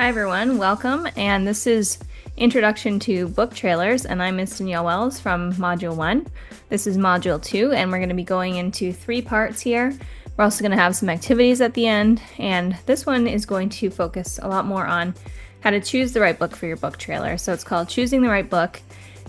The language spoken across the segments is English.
Hi everyone, welcome, and this is Introduction to Book Trailers, and I'm Miss Danielle Wells from Module 1. This is Module 2, and we're going to be going into 3 parts here. We're also going to have some activities at the end, and this one is going to focus a lot more on how to choose the right book for your book trailer. So it's called Choosing the Right Book,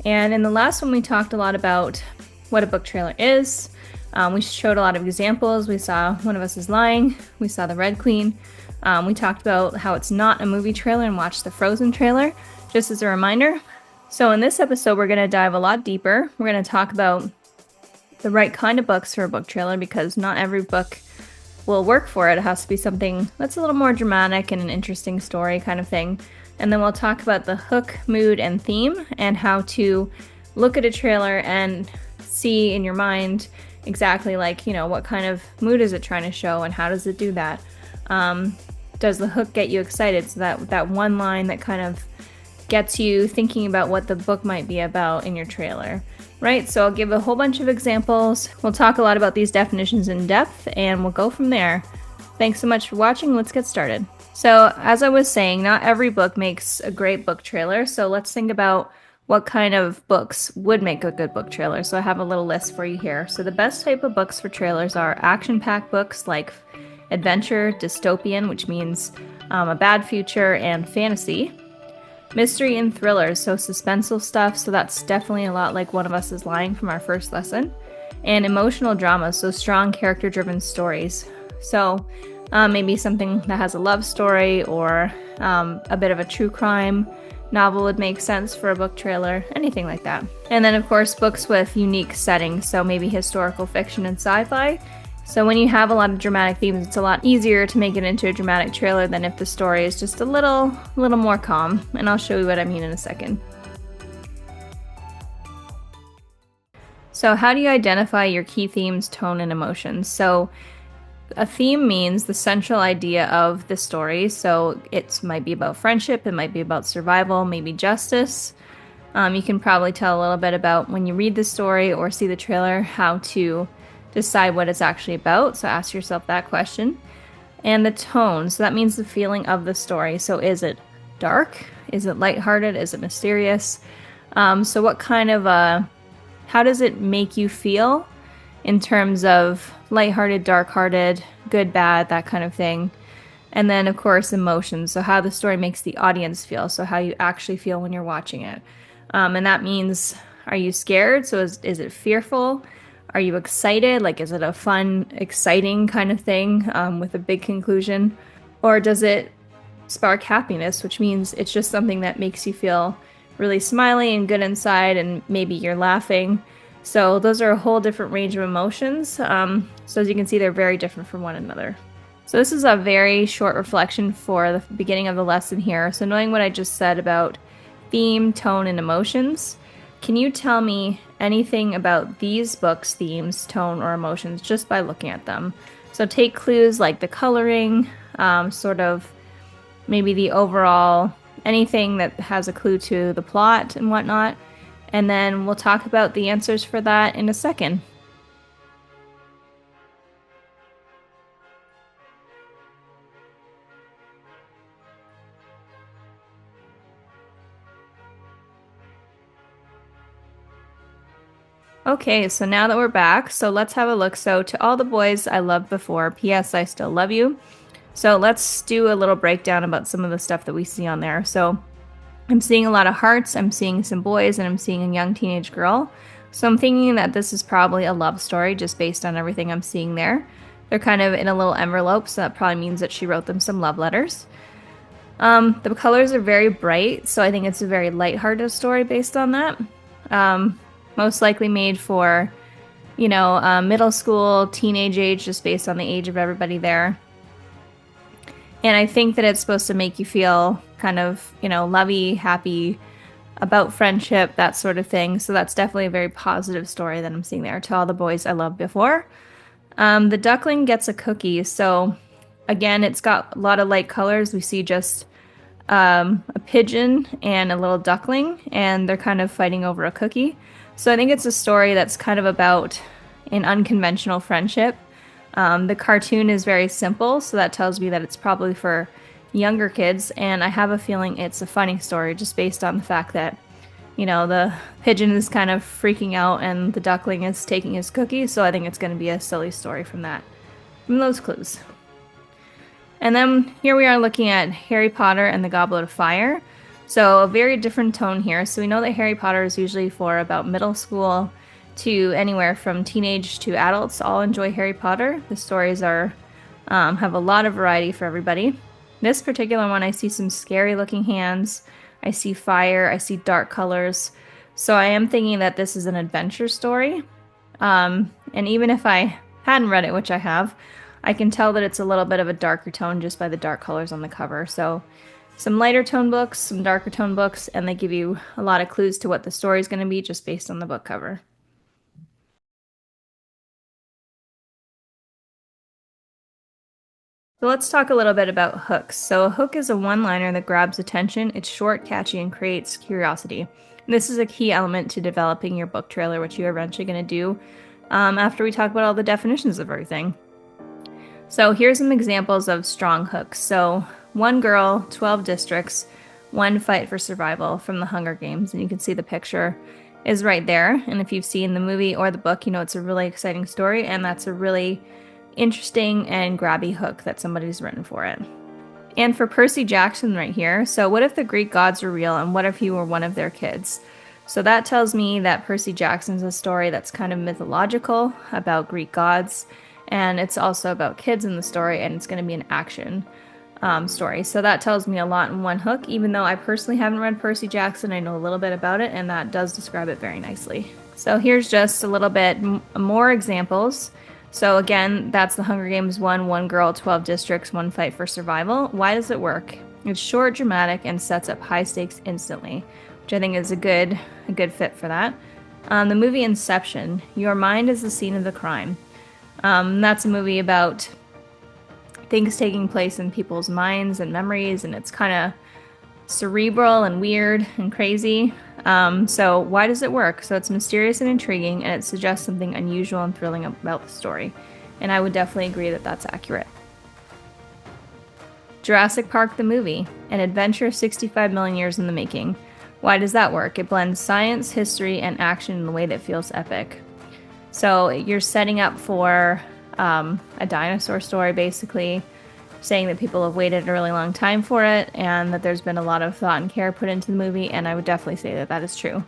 and in the last one we talked a lot about what a book trailer is. We showed a lot of examples. We saw One of Us is Lying, we saw The Red Queen. We talked about how it's not a movie trailer and watched the Frozen trailer, just as a reminder. So in this episode, we're going to dive a lot deeper. We're going to talk about the right kind of books for a book trailer because not every book will work for it. It has to be something that's a little more dramatic and an interesting story kind of thing. And then we'll talk about the hook, mood, and theme and how to look at a trailer and see in your mind exactly what kind of mood is it trying to show and how does it do that. Does the hook get you excited? So that one line that kind of gets you thinking about what the book might be about in your trailer, right? So I'll give a whole bunch of examples. We'll talk a lot about these definitions in depth and we'll go from there. Thanks so much for watching. Let's get started. So as I was saying, not every book makes a great book trailer. So let's think about what kind of books would make a good book trailer. So I have a little list for you here. So the best type of books for trailers are action-packed books like adventure, dystopian, which means a bad future, and fantasy. Mystery and thrillers, so suspenseful stuff, so that's definitely a lot like One of Us is Lying from our first lesson. And emotional dramas, so strong character-driven stories. So maybe something that has a love story or a bit of a true crime novel would make sense for a book trailer, anything like that. And then of course books with unique settings, so maybe historical fiction and sci-fi. So when you have a lot of dramatic themes, it's a lot easier to make it into a dramatic trailer than if the story is just a little more calm. And I'll show you what I mean in a second. So how do you identify your key themes, tone, and emotions? So a theme means the central idea of the story. So it might be about friendship, it might be about survival, maybe justice. You can probably tell a little bit about when you read the story or see the trailer how to decide what it's actually about, so ask yourself that question. And the tone, so that means the feeling of the story. So is it dark? Is it lighthearted? Is it mysterious? So what kind of how does it make you feel in terms of lighthearted, dark-hearted, good, bad, that kind of thing? And then of course emotions, so how the story makes the audience feel, so how you actually feel when you're watching it. And that means, are you scared? So is it fearful? Are you excited? Like, is it a fun, exciting kind of thing with a big conclusion? Or does it spark happiness, which means it's just something that makes you feel really smiley and good inside and maybe you're laughing. So those are a whole different range of emotions. So as you can see, they're very different from one another. So this is a very short reflection for the beginning of the lesson here. So knowing what I just said about theme, tone, and emotions, can you tell me anything about these books' themes, tone, or emotions just by looking at them? So take clues like the coloring, sort of maybe the overall, anything that has a clue to the plot and whatnot. And then we'll talk about the answers for that in a second. Okay, so now that we're back, so let's have a look. So to all the boys I loved before, P.S. I still love you. So let's do a little breakdown about some of the stuff that we see on there. So I'm seeing a lot of hearts, I'm seeing some boys, and I'm seeing a young teenage girl. So I'm thinking that this is probably a love story just based on everything I'm seeing there. They're kind of in a little envelope, so that probably means that she wrote them some love letters. The colors are very bright, so I think it's a very lighthearted story based on that. Most likely made for, middle school, teenage age, just based on the age of everybody there. And I think that it's supposed to make you feel kind of, lovey, happy, about friendship, that sort of thing. So that's definitely a very positive story that I'm seeing there. To all the boys I loved before. The duckling gets a cookie. So again, it's got a lot of light colors. We see just a pigeon and a little duckling, and they're kind of fighting over a cookie. So I think it's a story that's kind of about an unconventional friendship. The cartoon is very simple, so that tells me that it's probably for younger kids, and I have a feeling it's a funny story just based on the fact that, the pigeon is kind of freaking out and the duckling is taking his cookie, so I think it's going to be a silly story from those clues. And then here we are looking at Harry Potter and the Goblet of Fire. So a very different tone here. So we know that Harry Potter is usually for about middle school to anywhere from teenage to adults all enjoy Harry Potter. The stories have a lot of variety for everybody. This particular one, I see some scary looking hands. I see fire. I see dark colors. So I am thinking that this is an adventure story. And even if I hadn't read it, which I have, I can tell that it's a little bit of a darker tone just by the dark colors on the cover. So some lighter tone books, some darker tone books, and they give you a lot of clues to what the story is going to be just based on the book cover. So let's talk a little bit about hooks. So a hook is a one-liner that grabs attention. It's short, catchy, and creates curiosity. This is a key element to developing your book trailer, which you're eventually going to do after we talk about all the definitions of everything. So here's some examples of strong hooks. So one girl, 12 districts, one fight for survival from the Hunger Games. And you can see the picture is right there. And if you've seen the movie or the book, it's a really exciting story. And that's a really interesting and grabby hook that somebody's written for it. And for Percy Jackson right here, so what if the Greek gods were real and what if he were one of their kids? So that tells me that Percy Jackson's a story that's kind of mythological about Greek gods, and it's also about kids in the story, and it's going to be an action story. So that tells me a lot in one hook. Even though I personally haven't read Percy Jackson, I know a little bit about it, and that does describe it very nicely. So here's just a little bit more examples. So again, that's the Hunger Games one girl, 12 districts, one fight for survival. Why does it work? It's short, dramatic, and sets up high stakes instantly, which I think is a good fit for that. The movie Inception, your mind is the scene of the crime. That's a movie about things taking place in people's minds and memories, and it's kind of cerebral and weird and crazy. So why does it work? So it's mysterious and intriguing, and it suggests something unusual and thrilling about the story. And I would definitely agree that that's accurate. Jurassic Park the movie, an adventure 65 million years in the making. Why does that work? It blends science, history, and action in a way that feels epic. So you're setting up for a dinosaur story, basically, saying that people have waited a really long time for it and that there's been a lot of thought and care put into the movie, and I would definitely say that that is true.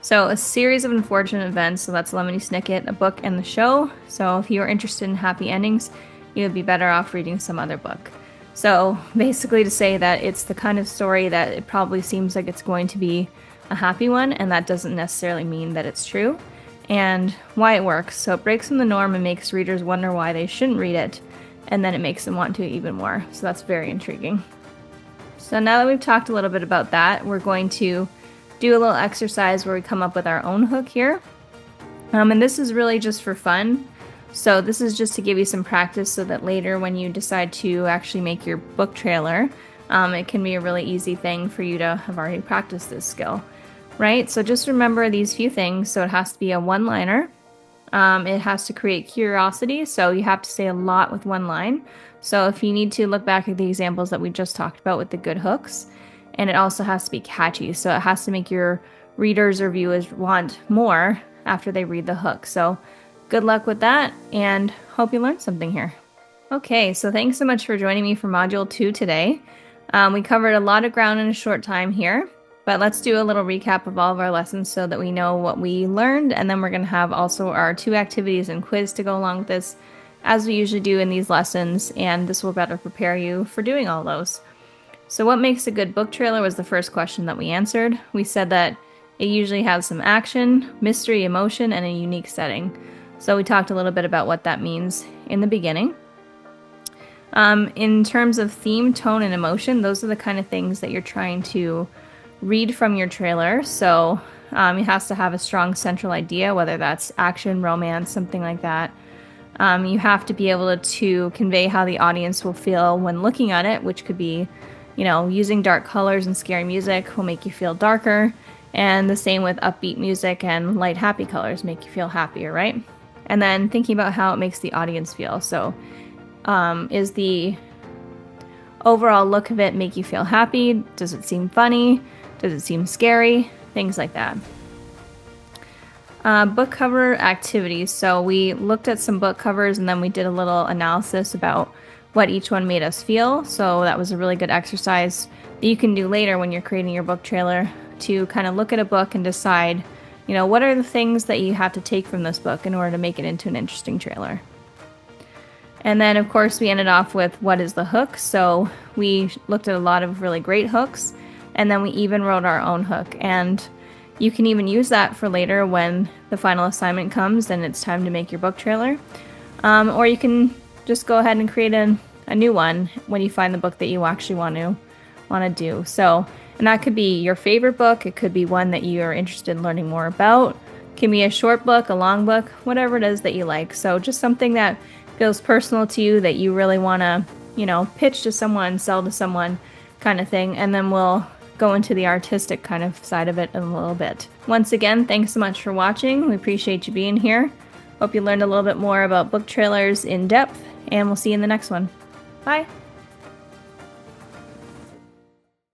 So a series of unfortunate events, so that's Lemony Snicket, a book, and the show. So if you are interested in happy endings, you would be better off reading some other book. So basically to say that it's the kind of story that it probably seems like it's going to be a happy one, and that doesn't necessarily mean that it's true. And why it works. So it breaks from the norm and makes readers wonder why they shouldn't read it, and then it makes them want to even more. So that's very intriguing. So now that we've talked a little bit about that, we're going to do a little exercise where we come up with our own hook here. And this is really just for fun. So this is just to give you some practice so that later when you decide to actually make your book trailer, it can be a really easy thing for you to have already practiced this skill, right? So just remember these few things. So it has to be a one-liner. It has to create curiosity, so you have to say a lot with one line. So if you need to look back at the examples that we just talked about with the good hooks, and it also has to be catchy, so it has to make your readers or viewers want more after they read the hook. So good luck with that, and hope you learned something here. Okay, so thanks so much for joining me for Module 2 today. We covered a lot of ground in a short time here. But let's do a little recap of all of our lessons so that we know what we learned, and then we're going to have also our 2 activities and quiz to go along with this, as we usually do in these lessons, and this will better prepare you for doing all those. So what makes a good book trailer was the first question that we answered. We said that it usually has some action, mystery, emotion, and a unique setting. So we talked a little bit about what that means in the beginning. In terms of theme, tone, and emotion, those are the kind of things that you're trying to read from your trailer. So it has to have a strong central idea, whether that's action, romance, something like that. You have to be able to convey how the audience will feel when looking at it, which could be, using dark colors and scary music will make you feel darker, and the same with upbeat music and light, happy colors make you feel happier, right? And then thinking about how it makes the audience feel. So is the overall look of it make you feel happy? Does it seem funny? Does it seem scary? Things like that. Book cover activities. So we looked at some book covers and then we did a little analysis about what each one made us feel. So that was a really good exercise that you can do later when you're creating your book trailer, to kind of look at a book and decide, what are the things that you have to take from this book in order to make it into an interesting trailer. And then, of course, we ended off with what is the hook. So we looked at a lot of really great hooks, and then we even wrote our own hook. And you can even use that for later when the final assignment comes and it's time to make your book trailer. Or you can just go ahead and create a new one when you find the book that you actually want to do. So, and that could be your favorite book. It could be one that you're interested in learning more about. It can be a short book, a long book, whatever it is that you like. So just something that feels personal to you, that you really want to, pitch to someone, sell to someone, kind of thing. And then we'll go into the artistic kind of side of it in a little bit. Once again, thanks so much for watching. We appreciate you being here. Hope you learned a little bit more about book trailers in depth, and we'll see you in the next one. Bye!